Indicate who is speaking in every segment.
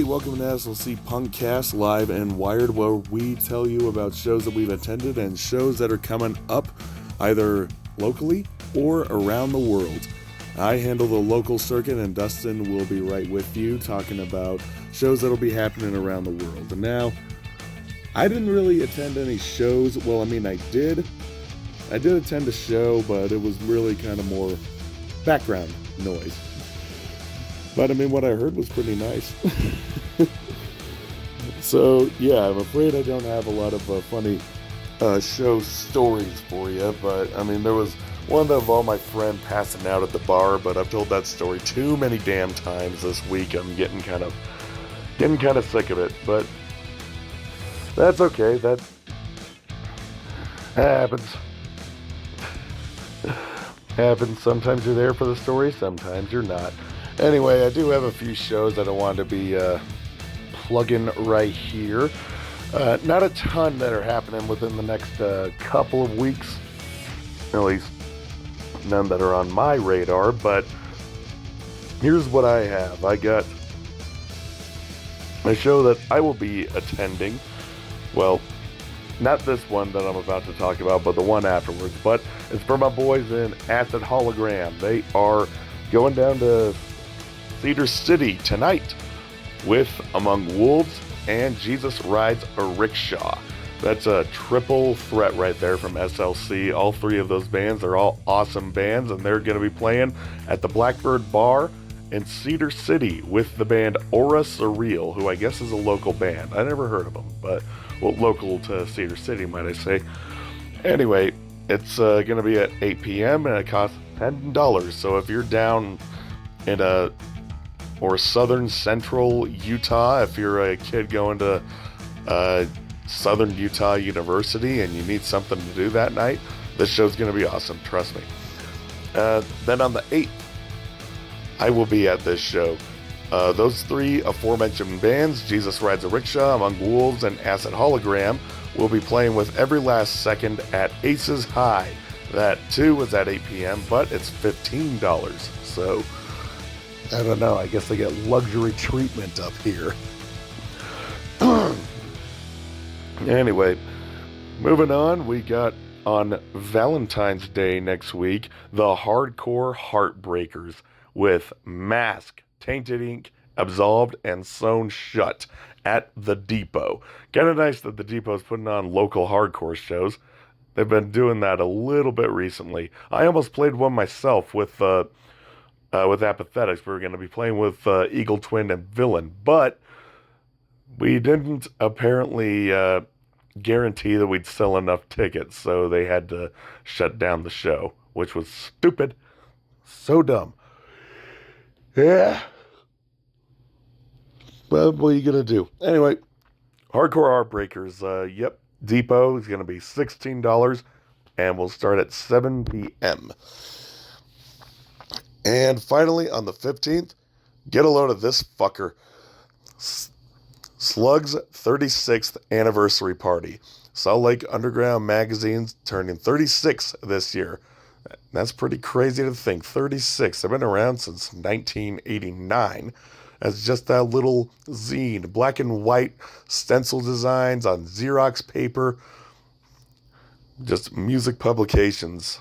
Speaker 1: Hey, welcome to SLC Punkcast, live and wired, where we tell you about shows that we've attended and shows that are coming up, either locally or around the world. I handle the local circuit, and Dustin will be right with you, talking about shows that'll be happening around the world. And now, I didn't really attend any shows. Well, I mean, I did attend a show, but it was really kind of more background noise. But I mean, what I heard was pretty nice. So, yeah, I'm afraid I don't have a lot of funny show stories for you. But, I mean, there was one of all my friend passing out at the bar, but I've told that story too many damn times this week. I'm getting kind of sick of it. But that's okay. That happens. Sometimes you're there for the story, sometimes you're not. Anyway, I do have a few shows that I want to be plugging right here. Not a ton that are happening within the next couple of weeks. At least none that are on my radar, but here's what I have. I got a show that I will be attending. Well, not this one that I'm about to talk about, but the one afterwards. But it's for my boys in Acid Hologram. They are going down to Cedar City tonight with Among Wolves and Jesus Rides a Rickshaw. That's a triple threat right there from SLC. All three of those bands are all awesome bands, and they're going to be playing at the Blackbird Bar in Cedar City with the band Aura Surreal, who I guess is a local band. I never heard of them, but, well, local to Cedar City, might I say. Anyway, it's going to be at 8 p.m. and it costs $10. So if you're down in or southern central Utah, if you're a kid going to Southern Utah University and you need something to do that night, this show's going to be awesome, trust me. Then on the 8th, I will be at this show. Those three aforementioned bands, Jesus Rides a Rickshaw, Among Wolves, and Acid Hologram, will be playing with Every Last Second at Aces High. That too was at 8 p.m., but it's $15. So, I don't know, I guess they get luxury treatment up here. Anyway, moving on, we got on Valentine's Day next week, the Hardcore Heartbreakers with Mask, Tainted Ink, Absolved, and Sewn Shut at the Depot. Kind of nice that the Depot's putting on local hardcore shows. They've been doing that a little bit recently. I almost played one myself with Apathetics. We were going to be playing with Eagle Twin and Villain, but we didn't apparently guarantee that we'd sell enough tickets, so they had to shut down the show, which was stupid. So dumb. Yeah. Well, what are you going to do? Anyway, Hardcore Heartbreakers, yep, Depot is going to be $16, and we'll start at 7 p.m. And finally, on the 15th, get a load of this fucker. Slug's 36th anniversary party. Salt Lake Underground Magazine's turning 36 this year. That's pretty crazy to think. 36. They've been around since 1989. As just that little zine. Black and white stencil designs on Xerox paper. Just music publications.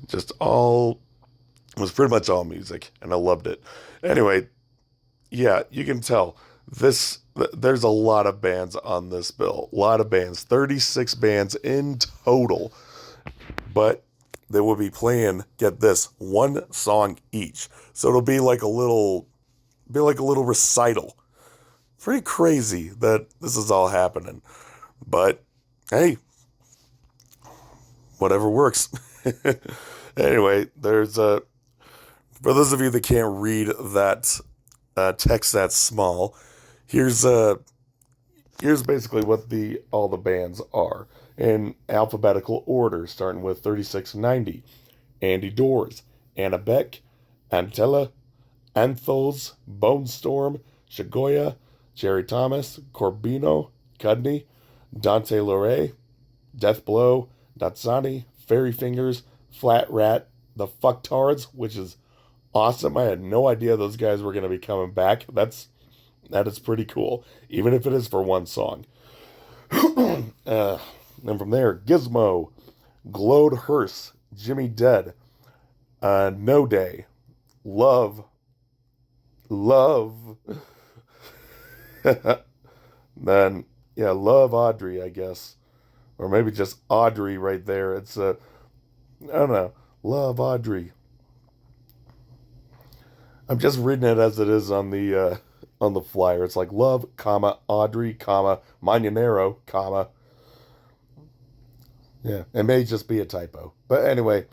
Speaker 1: Just all... It was pretty much all music, and I loved it. Anyway, yeah, you can tell there's a lot of bands on this bill. A lot of bands, 36 bands in total. But they will be playing, get this, one song each. So it'll be like a little recital. Pretty crazy that this is all happening. But hey, whatever works. Anyway, there's for those of you that can't read that text that small, here's basically what all the bands are in alphabetical order, starting with 3690. Andy Doors, Anna Beck, Antella, Anthos, Bone Storm, Shigoya, Jerry Thomas, Corbino, Cudney, Dante Loré, Death Blow, Datsani, Fairy Fingers, Flat Rat, the Fucktards, which is awesome. I had no idea those guys were going to be coming back. That's That is pretty cool, even if it is for one song. Then from there, Gizmo, Glowed Hearse, Jimmy Dead, No Day, Love, Love. Then, yeah, Love Audrey, I guess. Or maybe just Audrey right there. It's I don't know. Love Audrey. I'm just reading it as it is on the flyer. It's like love, comma, Audrey, comma, Mananero, comma. Yeah, it may just be a typo. But anyway,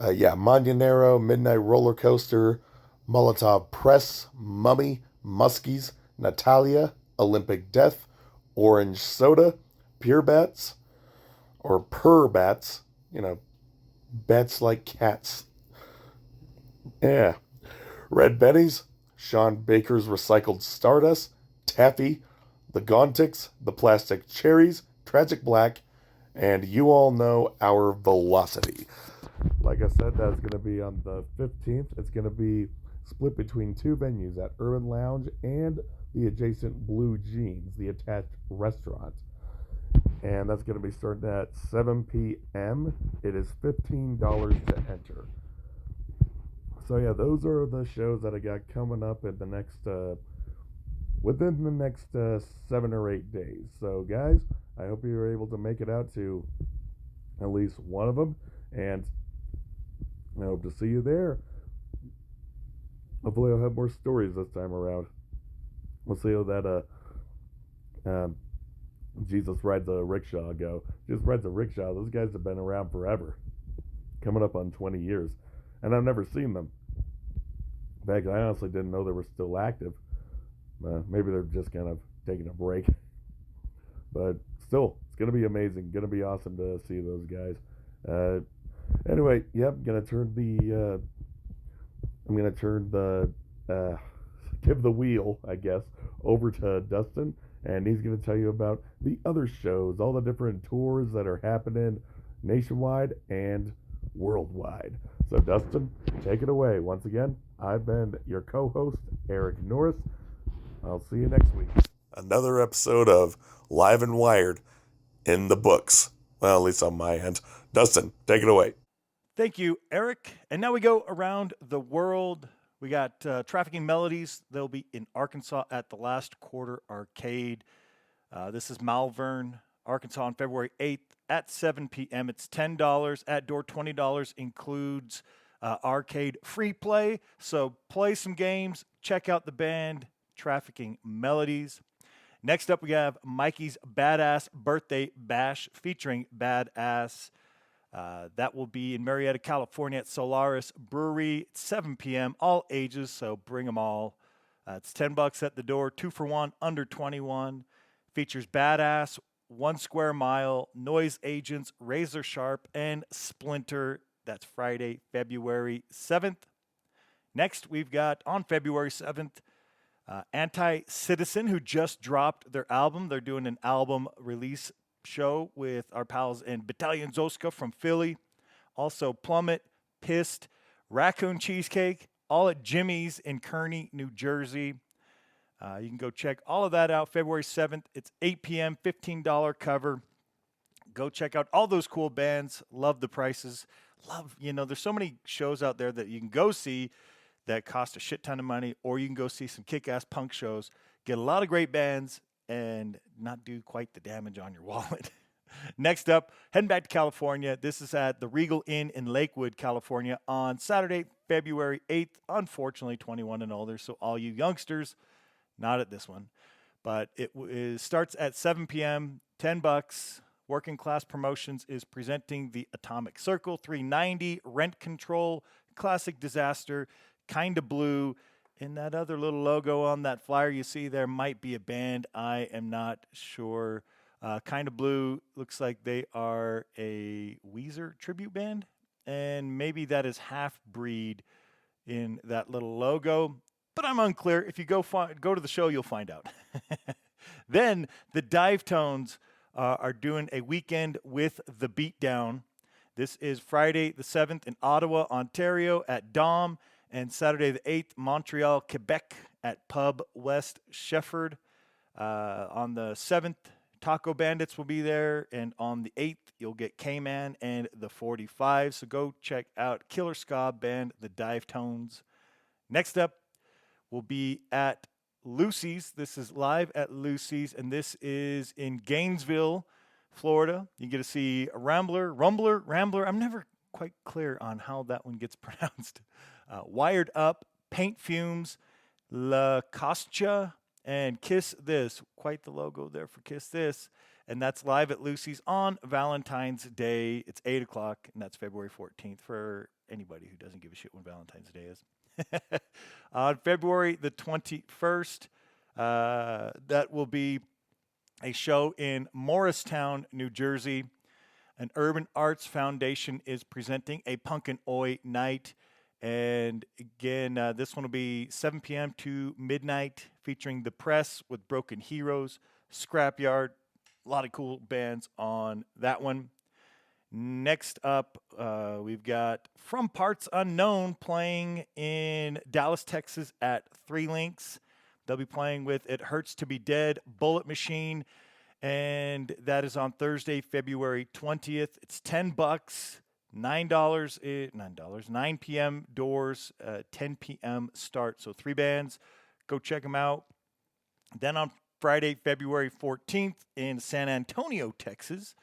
Speaker 1: yeah, Mananero, Midnight Roller Coaster, Molotov Press, Mummy, Muskies, Natalia, Olympic Death, Orange Soda, Pure Bats, or Purr Bats, bats like cats. Yeah. Red Bennies, Sean Baker's Recycled Stardust, Taffy, The Gauntics, The Plastic Cherries, Tragic Black, and you all know our Velocity. Like I said, that's going to be on the 15th. It's going to be split between two venues at Urban Lounge and the adjacent Blue Jeans, the attached restaurant. And that's going to be starting at 7 p.m. It is $15 to enter. So yeah, those are the shows that I got coming up in the next, within the next 7 or 8 days. So guys, I hope you were able to make it out to at least one of them, and I hope to see you there. Hopefully I'll have more stories this time around. We'll see how that Jesus Rides a Rickshaw go. Jesus Rides a Rickshaw, those guys have been around forever. Coming up on 20 years. And I've never seen them. In fact, I honestly didn't know they were still active. Maybe they're just kind of taking a break. But still, it's going to be amazing. Going to be awesome to see those guys. Anyway, yep, I'm going to turn give the wheel, I guess, over to Dustin. And he's going to tell you about the other shows, all the different tours that are happening nationwide and worldwide. So Dustin, take it away. Once again, I've been your co-host, Eric Norris. I'll see you next week. Another episode of Live and Wired in the books. Well, at least on my end. Dustin, take it away.
Speaker 2: Thank you, Eric. And now we go around the world. We got Trafficking Melodies. They'll be in Arkansas at the Last Quarter Arcade. This is Malvern, Arkansas on February 8th at 7 p.m. It's $10. At door, $20 includes arcade free play. So play some games, check out the band, Trafficking Melodies. Next up, we have Mikey's Badass Birthday Bash featuring Badass. That will be in Marietta, California at Solaris Brewery, 7 p.m., all ages, so bring them all. It's $10 at the door, 2 for 1, under 21. Features Badass, 1 Square Mile, Noise Agents, Razor Sharp, and Splinter. That's Friday, February 7th. Next, we've got, on February 7th, Anti-Citizen, who just dropped their album. They're doing an album release show with our pals in Battalion Zoska from Philly. Also Plummet, Pissed, Raccoon Cheesecake, all at Jimmy's in Kearney, New Jersey. You can go check all of that out February 7th. It's 8 p.m., $15 cover. Go check out all those cool bands. Love the prices. There's so many shows out there that you can go see that cost a shit ton of money, or you can go see some kick-ass punk shows, get a lot of great bands, and not do quite the damage on your wallet. Next up, heading back to California. This is at the Regal Inn in Lakewood, California on Saturday, February 8th. Unfortunately, 21 and older, so all you youngsters, not at this one. But it starts at 7 p.m., $10. Working Class Promotions is presenting the Atomic Circle, 390, Rent Control, Classic Disaster, Kinda Blue, and that other little logo on that flyer you see there might be a band. I am not sure. Kinda Blue looks like they are a Weezer tribute band, and maybe that is Half Breed in that little logo, but I'm unclear. If you go to the show, you'll find out. Then the Dive Tones are doing a weekend with the Beatdown. This is Friday the 7th in Ottawa, Ontario at Dom, and Saturday the 8th, Montreal, Quebec at Pub West Shefford. On the 7th, Taco Bandits will be there, and on the 8th, you'll get K-Man and the 45. So go check out Killer Ska Band, the Dive Tones. Next up, will be at Lucy's. This is live at Lucy's, and this is in Gainesville, Florida. You get to see Rambler. I'm never quite clear on how that one gets pronounced. Wired Up, Paint Fumes, La Coscha, and Kiss This. Quite the logo there for Kiss This. And that's live at Lucy's on Valentine's Day. It's 8 o'clock, and that's February 14th for anybody who doesn't give a shit when Valentine's Day is. On February the 21st, that will be a show in Morristown, New Jersey. An Urban Arts Foundation is presenting a Punkin' Oi night. And again, this one will be 7 p.m. to midnight, featuring The Press with Broken Heroes, Scrapyard. A lot of cool bands on that one. Next up, we've got From Parts Unknown playing in Dallas, Texas at Three Links. They'll be playing with It Hurts to Be Dead, Bullet Machine, and that is on Thursday, February 20th. It's $10, $9 p.m. doors, 10 p.m. start. So 3 bands. Go check them out. Then on Friday, February 14th in San Antonio, Texas,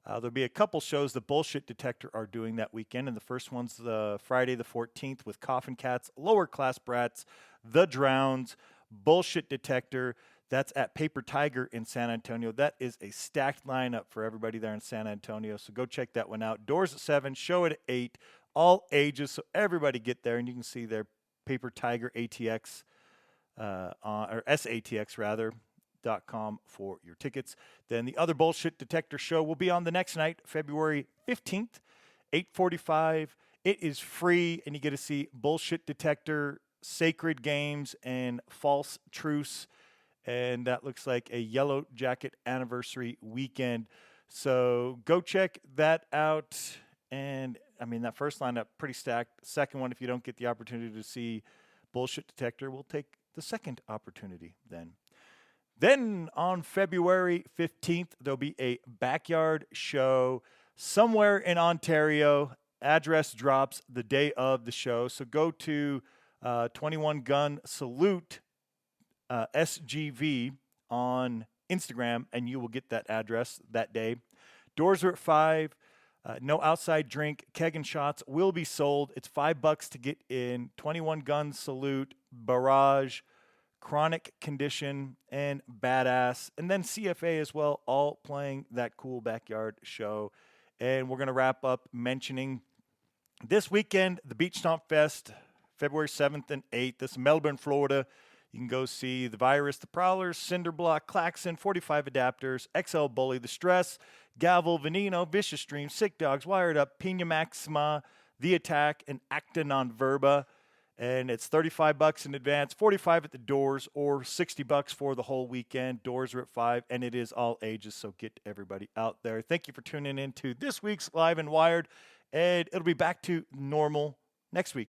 Speaker 2: there'll be a couple shows the Bullshit Detector are doing that weekend, and the first one's the Friday the 14th with Coffin Cats, Lower Class Brats, The Drowns, Bullshit Detector. That's at Paper Tiger in San Antonio. That is a stacked lineup for everybody there in San Antonio, so go check that one out. Doors at 7, show at 8, all ages, so everybody get there, and you can see their Paper Tiger ATX, or SATX rather, .com for your tickets. Then the other Bullshit Detector show will be on the next night, February 15th, 8:45. It is free, and you get to see Bullshit Detector, Sacred Games, and False Truce. And that looks like a Yellow Jacket anniversary weekend. So go check that out. And I mean, that first lineup, pretty stacked. Second one, if you don't get the opportunity to see Bullshit Detector, we'll take the second opportunity then. Then on February 15th, there'll be a backyard show somewhere in Ontario. Address drops the day of the show. So go to 21 Gun Salute SGV on Instagram, and you will get that address that day. Doors are at 5. No outside drink. Keg and shots will be sold. It's $5 to get in. 21 Gun Salute, Barrage, Chronic Condition, and Badass. And then CFA as well, all playing that cool backyard show. And we're going to wrap up mentioning this weekend, the Beach Stomp Fest, February 7th and 8th. This is Melbourne, Florida. You can go see The Virus, The Prowlers, Cinderblock, Klaxon, 45 Adapters, XL Bully, The Stress, Gavel, Veneno, Vicious Dream, Sick Dogs, Wired Up, Pina Maxima, The Attack, and Acta Non Verba. And it's $35 in advance, $45 at the doors, or $60 for the whole weekend. Doors are at 5, and it is all ages, so get everybody out there. Thank you for tuning in to this week's Live and Wired, and it'll be back to normal next week.